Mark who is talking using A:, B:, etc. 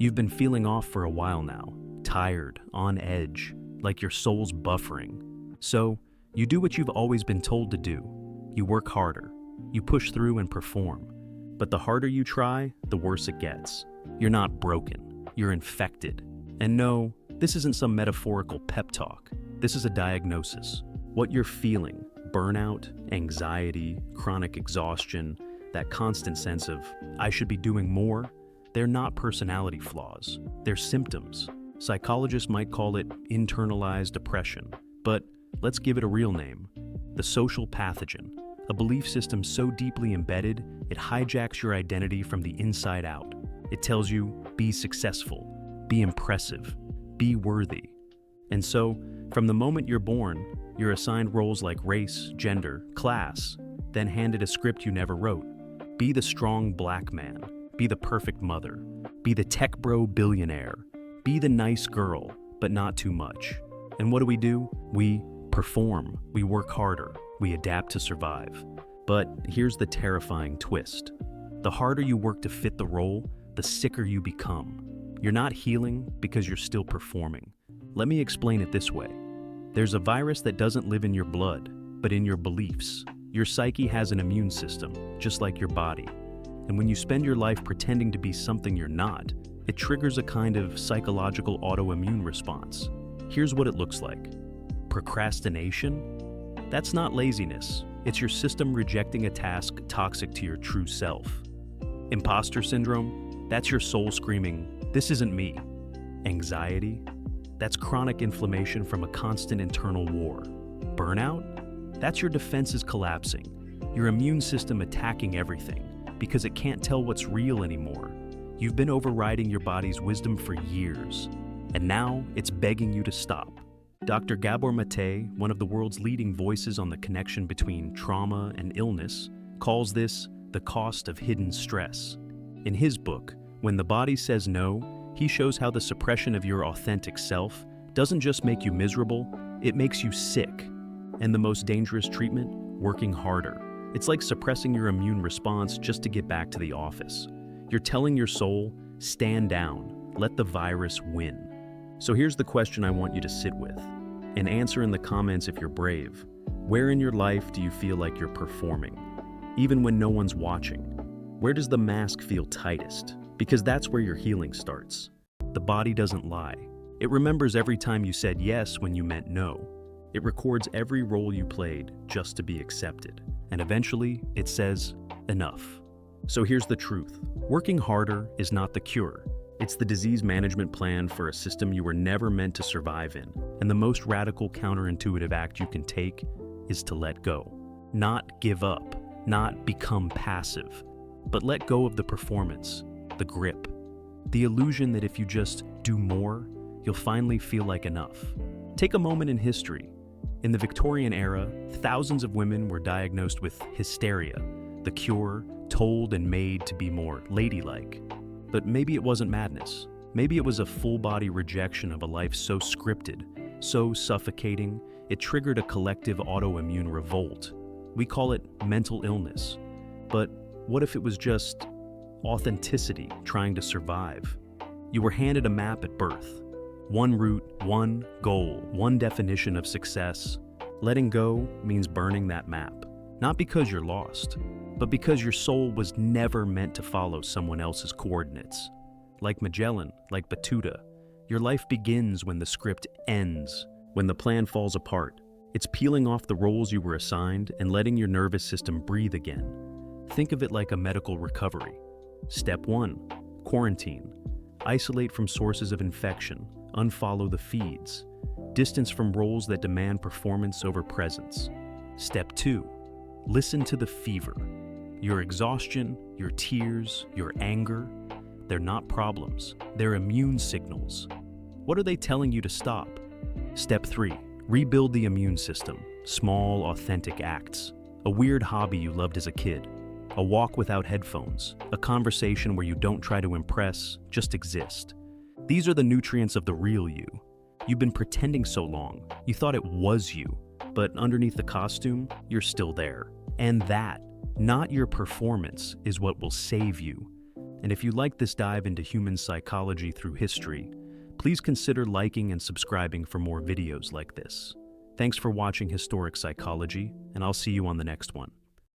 A: You've been feeling off for a while now, tired, on edge, like your soul's buffering. So, you do what you've always been told to do. You work harder. You push through and perform. But the harder you try, the worse it gets. You're not broken. You're infected. And no, this isn't some metaphorical pep talk. This is a diagnosis. What you're feeling, burnout, anxiety, chronic exhaustion, that constant sense of, I should be doing more, they're not personality flaws. They're symptoms. Psychologists might call it internalized depression. But let's give it a real name. The social pathogen. A belief system so deeply embedded, it hijacks your identity from the inside out. It tells you, be successful, be impressive, be worthy. And so, from the moment you're born, you're assigned roles like race, gender, class, then handed a script you never wrote. Be the strong black man, be the perfect mother, be the tech bro billionaire, be the nice girl, but not too much. And what do? We perform, we work harder, we adapt to survive. But here's the terrifying twist. The harder you work to fit the role, the sicker you become. You're not healing because you're still performing. Let me explain it this way. There's a virus that doesn't live in your blood, but in your beliefs. Your psyche has an immune system, just like your body. And when you spend your life pretending to be something you're not, it triggers a kind of psychological autoimmune response. Here's what it looks like. Procrastination? That's not laziness. It's your system rejecting a task toxic to your true self. Imposter syndrome? That's your soul screaming, this isn't me. Anxiety? That's chronic inflammation from a constant internal war. Burnout? That's your defenses collapsing, your immune system attacking everything because it can't tell what's real anymore. You've been overriding your body's wisdom for years, and now it's begging you to stop. Dr. Gabor Maté, one of the world's leading voices on the connection between trauma and illness, calls this the cost of hidden stress. In his book, When the Body Says No, he shows how the suppression of your authentic self doesn't just make you miserable, it makes you sick. And the most dangerous treatment? Working harder. It's like suppressing your immune response just to get back to the office. You're telling your soul, stand down, let the virus win. So here's the question I want you to sit with, and answer in the comments if you're brave. Where in your life do you feel like you're performing? Even when no one's watching? Where does the mask feel tightest? Because that's where your healing starts. The body doesn't lie. It remembers every time you said yes when you meant no. It records every role you played just to be accepted. And eventually, it says, enough. So here's the truth. Working harder is not the cure. It's the disease management plan for a system you were never meant to survive in. And the most radical counterintuitive act you can take is to let go. Not give up, not become passive, but let go of the performance, the grip, the illusion that if you just do more, you'll finally feel like enough. Take a moment in history. In the Victorian era, thousands of women were diagnosed with hysteria, the cure told and made to be more ladylike. But maybe it wasn't madness. Maybe it was a full-body rejection of a life so scripted, so suffocating, it triggered a collective autoimmune revolt. We call it mental illness. But what if it was just authenticity trying to survive? You were handed a map at birth. One route, one goal, one definition of success. Letting go means burning that map. Not because you're lost, but because your soul was never meant to follow someone else's coordinates. Like Magellan, like Batuta, your life begins when the script ends, when the plan falls apart. It's peeling off the roles you were assigned and letting your nervous system breathe again. Think of it like a medical recovery. Step 1, quarantine. Isolate from sources of infection, unfollow the feeds, distance from roles that demand performance over presence. Step 2, listen to the fever. Your exhaustion, your tears, your anger, they're not problems, they're immune signals. What are they telling you to stop? Step 3, rebuild the immune system, small, authentic acts. A weird hobby you loved as a kid, a walk without headphones, a conversation where you don't try to impress, just exist. These are the nutrients of the real you. You've been pretending so long, you thought it was you, but underneath the costume, you're still there. And that, not your performance, is what will save you. And if you like this dive into human psychology through history, please consider liking and subscribing for more videos like this. Thanks for watching Historic Psychology, and I'll see you on the next one.